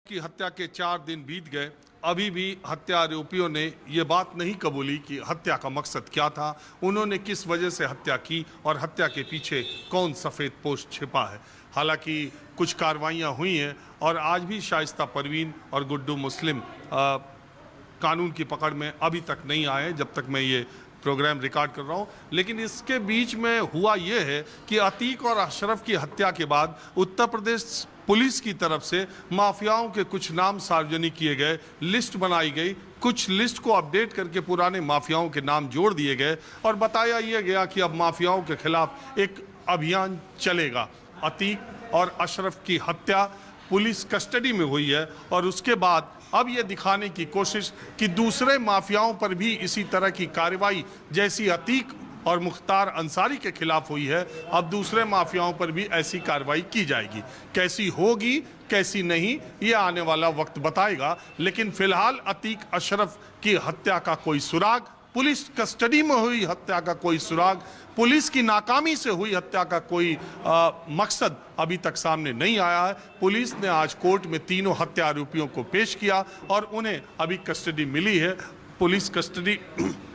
की हत्या के 4 दिन बीत गए, अभी भी हत्या आरोपियों ने ये बात नहीं कबूली कि हत्या का मकसद क्या था, उन्होंने किस वजह से हत्या की और हत्या के पीछे कौन सफ़ेद पोश छिपा है। हालांकि कुछ कार्रवाइयाँ हुई हैं और आज भी शाइस्ता परवीन और गुड्डू मुस्लिम कानून की पकड़ में अभी तक नहीं आए जब तक मैं ये प्रोग्राम रिकॉर्ड कर रहा हूँ। लेकिन इसके बीच में हुआ ये है कि अतीक और अशरफ की हत्या के बाद उत्तर प्रदेश पुलिस की तरफ से माफियाओं के कुछ नाम सार्वजनिक किए गए, लिस्ट बनाई गई, कुछ लिस्ट को अपडेट करके पुराने माफियाओं के नाम जोड़ दिए गए और बताया यह गया कि अब माफियाओं के खिलाफ एक अभियान चलेगा। अतीक और अशरफ की हत्या पुलिस कस्टडी में हुई है और उसके बाद अब ये दिखाने की कोशिश कि दूसरे माफियाओं पर भी इसी तरह की कार्रवाई जैसी अतीक और मुख्तार अंसारी के खिलाफ हुई है, अब दूसरे माफियाओं पर भी ऐसी कार्रवाई की जाएगी। कैसी होगी कैसी नहीं ये आने वाला वक्त बताएगा। लेकिन फिलहाल अतीक अशरफ की हत्या का कोई सुराग, पुलिस कस्टडी में हुई हत्या का कोई सुराग, पुलिस की नाकामी से हुई हत्या का कोई मकसद अभी तक सामने नहीं आया है। पुलिस ने आज कोर्ट में तीनों हत्या आरोपियों को पेश किया और उन्हें अभी कस्टडी मिली है। पुलिस कस्टडी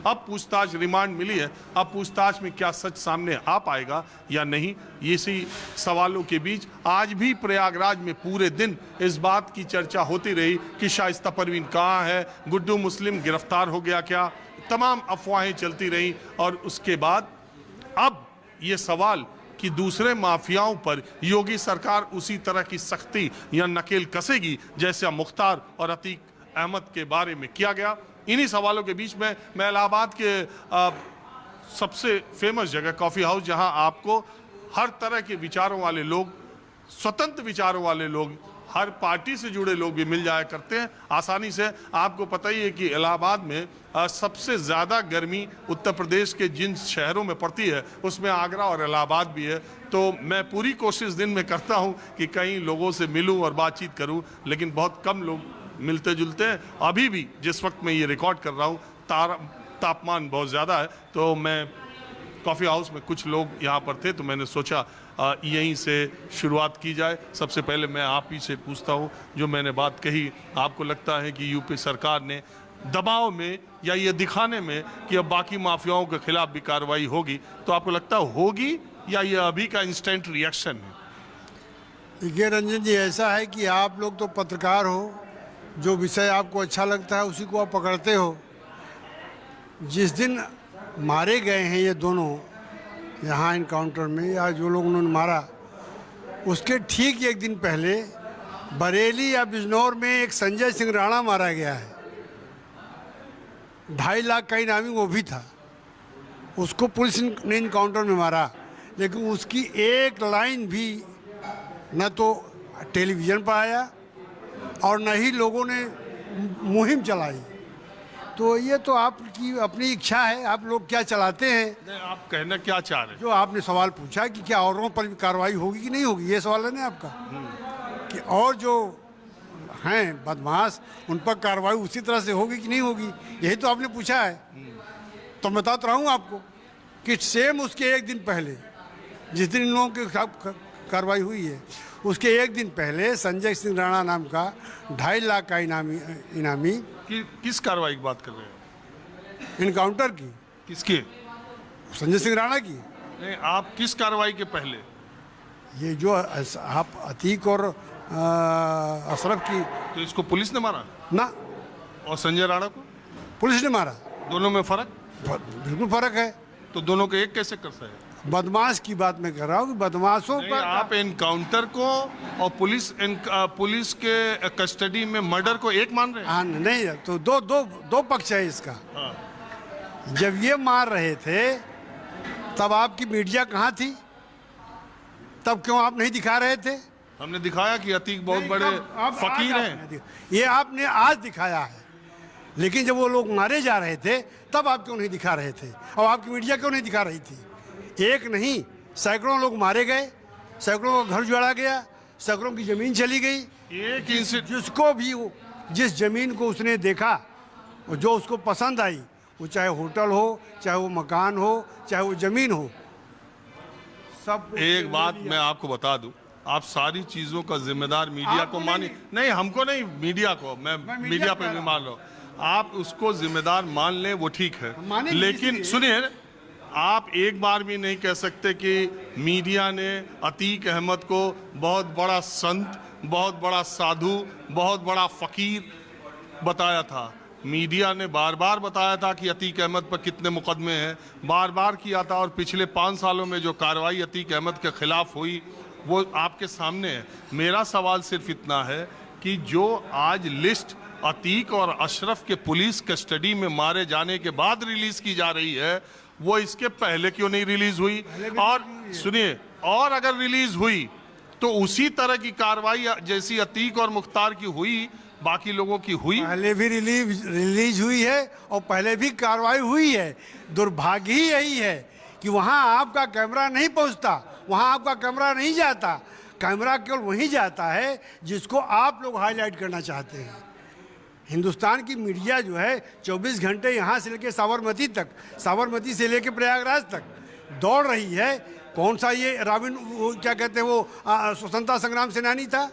अब पूछताछ रिमांड मिली है, अब पूछताछ में क्या सच सामने आ पाएगा या नहीं, इसी सवालों के बीच आज भी प्रयागराज में पूरे दिन इस बात की चर्चा होती रही कि शाइस्ता परवीन कहाँ है, गुड्डू मुस्लिम गिरफ्तार हो गया क्या, तमाम अफवाहें चलती रहीं। और उसके बाद अब ये सवाल कि दूसरे माफियाओं पर योगी सरकार उसी तरह की सख्ती या नकेल कसेगी जैसे मुख्तार और अतीक अहमद के बारे में किया गया। इन्हीं सवालों के बीच में मैं इलाहाबाद के सबसे फेमस जगह कॉफ़ी हाउस, जहां आपको हर तरह के विचारों वाले लोग, स्वतंत्र विचारों वाले लोग, हर पार्टी से जुड़े लोग भी मिल जाया करते हैं आसानी से। आपको पता ही है कि इलाहाबाद में सबसे ज़्यादा गर्मी उत्तर प्रदेश के जिन शहरों में पड़ती है उसमें आगरा और इलाहाबाद भी है। तो मैं पूरी कोशिश दिन में करता हूं कि कई लोगों से मिलूं और बातचीत करूं, लेकिन बहुत कम लोग मिलते जुलते हैं। अभी भी जिस वक्त मैं ये रिकॉर्ड कर रहा हूँ तापमान बहुत ज़्यादा है, तो मैं कॉफ़ी हाउस में कुछ लोग यहाँ पर थे तो मैंने सोचा यहीं से शुरुआत की जाए। सबसे पहले मैं आप ही से पूछता हूँ, जो मैंने बात कही, आपको लगता है कि यूपी सरकार ने दबाव में या ये दिखाने में कि अब बाकी माफियाओं के खिलाफ भी कार्रवाई होगी, तो आपको लगता होगी या ये अभी का इंस्टेंट रिएक्शन है? देखिए रंजन जी, ऐसा है कि आप लोग तो पत्रकार हो, जो विषय आपको अच्छा लगता है उसी को आप पकड़ते हो। जिस दिन मारे गए हैं ये दोनों यहाँ इनकाउंटर में, या जो लोग उन्होंने मारा, उसके ठीक एक दिन पहले बरेली या बिजनौर में एक संजय सिंह राणा मारा गया है। 2.5 लाख का इनामी वो भी था, उसको पुलिस ने इनकाउंटर में मारा, लेकिन उसकी एक लाइन भी न तो टेलीविज़न पर आया और न ही लोगों ने मुहिम चलाई। तो ये तो आपकी अपनी इच्छा है, आप लोग क्या चलाते हैं। नहीं, आप कहना क्या चाह रहे हैं? जो आपने सवाल पूछा कि क्या औरों पर भी कार्रवाई होगी कि नहीं होगी, ये सवाल है ना आपका, कि और जो हैं बदमाश उन पर कार्रवाई उसी तरह से होगी कि नहीं होगी, यही तो आपने पूछा है। तो मैं बताता रहा हूँ आपको कि सेम उसके एक दिन पहले, जिस दिन इन लोगों के खिलाफ कार्रवाई हुई है, उसके एक दिन पहले संजय सिंह राणा नाम का 2.5 लाख का इनामी किस कार्रवाई की बात कर रहे हैं? इनकाउंटर की। किसके? संजय सिंह राणा की। नहीं, आप किस कार्रवाई के पहले? ये जो आप अतीक और अशरफ की। तो इसको पुलिस ने मारा ना, और संजय राणा को पुलिस ने मारा। दोनों में फर्क? बिल्कुल फर्क है। तो दोनों को एक कैसे कर सकते? बदमाश की बात मैं कर रहा हूँ कि बदमाशों पर आप एनकाउंटर को और पुलिस के कस्टडी में मर्डर को एक मान रहे हैं? हाँ, नहीं, तो दो पक्ष है इसका। हाँ। जब ये मार रहे थे तब आपकी मीडिया कहाँ थी? तब क्यों आप नहीं दिखा रहे थे? हमने दिखाया कि अतीक बहुत बड़े फकीर हैं। ये आपने आज दिखाया है, लेकिन जब वो लोग मारे जा रहे थे तब आप क्यों नहीं दिखा रहे थे, और आपकी मीडिया क्यों नहीं दिखा रही थी? एक नहीं, सैकड़ों लोग मारे गए, सैकड़ों का घर उजाड़ा गया, सैकड़ों की ज़मीन चली गई। एक जिसको भी जिस ज़मीन को उसने देखा और जो उसको पसंद आई, वो चाहे होटल हो, चाहे वो मकान हो, चाहे वो ज़मीन हो, सब। एक बात मैं आपको बता दूं, आप सारी चीजों का जिम्मेदार मीडिया को मानिए। नहीं, हमको नहीं, मीडिया को। मैं मीडिया पे भी मान लो, आप उसको जिम्मेदार मान लें, वो ठीक है। लेकिन सुनिए, आप एक बार भी नहीं कह सकते कि मीडिया ने अतीक अहमद को बहुत बड़ा संत, बहुत बड़ा साधु, बहुत बड़ा फकीर बताया था। मीडिया ने बार बार बताया था कि अतीक अहमद पर कितने मुकदमे हैं, बार बार किया था। और पिछले 5 सालों में जो कार्रवाई अतीक अहमद के खिलाफ हुई वो आपके सामने है। मेरा सवाल सिर्फ इतना है कि जो आज लिस्ट अतीक और अशरफ के पुलिस कस्टडी में मारे जाने के बाद रिलीज की जा रही है, वो इसके पहले क्यों नहीं रिलीज हुई? और सुनिए, और अगर रिलीज हुई तो उसी तरह की कार्रवाई जैसी अतीक और मुख्तार की हुई, बाकी लोगों की हुई? पहले भी रिलीज हुई है और पहले भी कार्रवाई हुई है। दुर्भाग्य ही यही है कि वहां आपका कैमरा नहीं पहुंचता, वहां आपका कैमरा नहीं जाता। कैमरा केवल वहीं जाता है जिसको आप लोग हाईलाइट करना चाहते हैं। हिंदुस्तान की मीडिया जो है 24 घंटे यहाँ से लेकर साबरमती तक, साबरमती से लेकर प्रयागराज तक दौड़ रही है। कौन सा ये क्या कहते हैं, वो स्वतंत्रता संग्राम सेनानी था?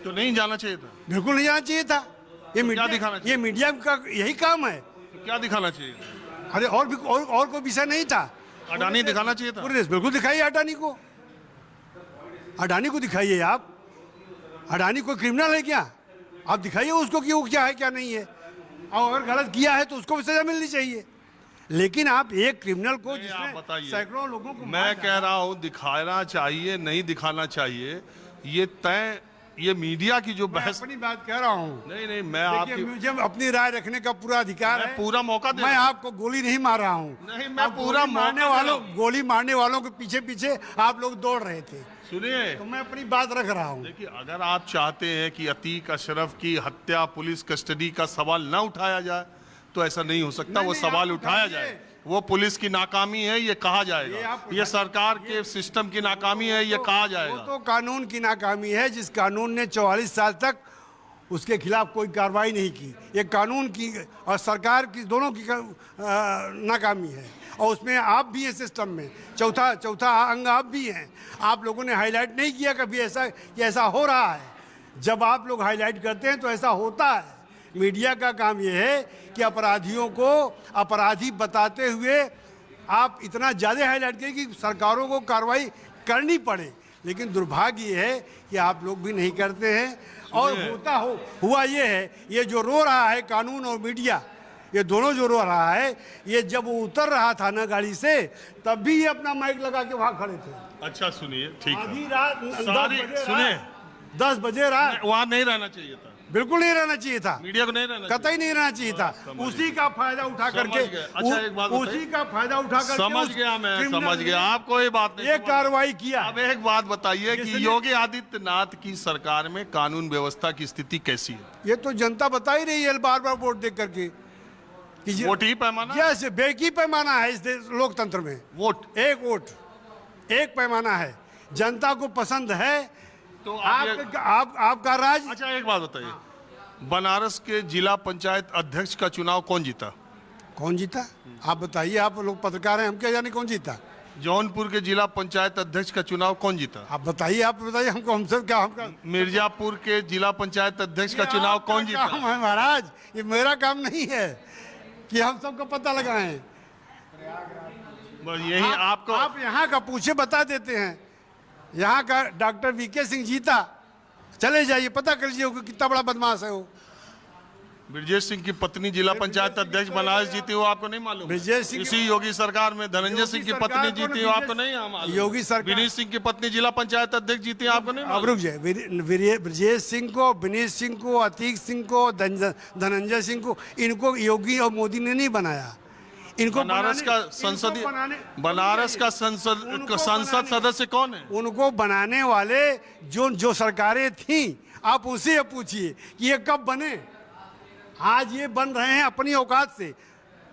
तो नहीं जाना चाहिए था? बिल्कुल नहीं जाना चाहिए था। ये मीडिया दिखाना चाहिए? ये मीडिया का यही काम है। तो क्या दिखाना चाहिए था? अरे और भी और कोई विषय नहीं था। अडानी दिखाना चाहिए था? पूरे बिल्कुल दिखाइए अडानी को, अडानी को दिखाइए आप। अडानी कोई क्रिमिनल है क्या? आप दिखाइए उसको कि वो क्या है क्या नहीं है, और अगर गलत किया है तो उसको भी सजा मिलनी चाहिए। लेकिन आप एक क्रिमिनल को जिसने सैकड़ों लोगों को, मैं कह रहा हूं दिखाना चाहिए नहीं दिखाना चाहिए, ये तय, ये मीडिया की जो बहस। अपनी बात कह रहा हूँ। नहीं, मैं आपकी, मुझे अपनी राय रखने का पूरा अधिकार है, पूरा मौका दे। मैं आपको गोली नहीं मार रहा हूँ। नहीं, मैं पूरा गोली मारने वालों के पीछे पीछे आप लोग दौड़ रहे थे। सुनिए, तो मैं अपनी बात रख रहा हूँ। देखिए, अगर आप चाहते हैं कि अतीक अशरफ की हत्या पुलिस कस्टडी का सवाल ना उठाया जाए तो ऐसा नहीं हो सकता। वो सवाल उठाया जाए। वो पुलिस की नाकामी है ये कहा जाएगा, ये सरकार के सिस्टम की नाकामी है ये कहा जाएगा। वो तो कानून की नाकामी है, जिस कानून ने 44 साल तक उसके खिलाफ कोई कार्रवाई नहीं की। ये कानून की और सरकार की दोनों की नाकामी है, और उसमें आप भी हैं सिस्टम में। चौथा अंग आप भी हैं। आप लोगों ने हाईलाइट नहीं किया कभी ऐसा कि ऐसा हो रहा है। जब आप लोग हाईलाइट करते हैं तो ऐसा होता है। मीडिया का काम यह है कि अपराधियों को अपराधी बताते हुए आप इतना ज़्यादा हाईलाइट करें कि सरकारों को कार्रवाई करनी पड़े। लेकिन दुर्भाग्य ये है कि आप लोग भी नहीं करते हैं। और हुआ ये है, ये जो रो रहा है कानून और मीडिया, ये दोनों जो रो रहा है, ये जब वो उतर रहा था ना गाड़ी से, तब भी ये अपना माइक लगा के वहां खड़े थे। अच्छा सुनिए, ठीक है, आधी रात, सुनिए 10 बजे रात वहां नहीं रहना चाहिए था। बिल्कुल नहीं रहना चाहिए था, मीडिया को नहीं रहना, कतई नहीं रहना चाहिए था। उसी का फायदा उठा करके, अच्छा एक बात उसी का फायदा उठा करके समझ गया, मैं समझ गया, आपको ये बात नहीं, ये कार्रवाई किया। अब एक बात बताइए कि योगी आदित्यनाथ की सरकार में कानून व्यवस्था की स्थिति कैसी है? ये तो जनता बता ही रही है बार बार वोट देख करके। वोट ही पैमाना, जैसे बेकी पैमाना है इस लोकतंत्र में। वोट एक पैमाना है। जनता को पसंद है तो आपका राज। अच्छा एक बात बताइए, बनारस के जिला पंचायत अध्यक्ष का चुनाव कौन जीता? कौन जीता? आप बताइए, आप लोग पत्रकार हैं, हम क्या जाने कौन जीता? जौनपुर के जिला पंचायत अध्यक्ष का चुनाव कौन जीता? आप बताइए हमको, हमसे क्या? मिर्जापुर के जिला पंचायत अध्यक्ष का चुनाव कौन जीता? महाराज, ये मेरा काम नहीं है कि हम सबको पता लगाएं। यही आपको, आप यहाँ का पूछे बता देते हैं। यहाँ का डॉक्टर वीके सिंह जीता, चले जाइए पता कर लीजिए कितना बड़ा बदमाश है वो। ब्रजेश सिंह की पत्नी जिला पंचायत अध्यक्ष बनारस जीती हो, आपको नहीं मालूम? ब्रजेश सिंह इसी योगी सरकार में धनंजय सिंह की पत्नी जीती हो, आपको नहीं मालूम? योगी सरकार, विनीत सिंह की पत्नी जिला पंचायत अध्यक्ष जीती है, आपको नहीं मालूम? अब रुक जाए, ब्रजेश सिंह को, विनीत सिंह को, अतीक सिंह को, धनंजय सिंह को, इनको योगी और मोदी ने नहीं बनाया। इनको बनारस का संसद सदस्य कौन है? उनको बनाने वाले जो सरकारें थी, आप उसे पूछिए कि ये कब बने। आज ये बन रहे हैं अपनी औकात से।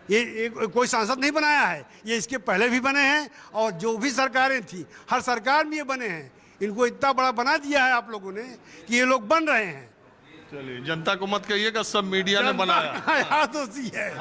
ये कोई सांसद नहीं बनाया है, ये इसके पहले भी बने हैं, और जो भी सरकारें थी हर सरकार में ये बने हैं। इनको इतना बड़ा बना दिया है आप लोगों ने कि ये लोग बन रहे हैं। चलिए, जनता को मत कहिएगा सब मीडिया ने बनाया। याद होती है।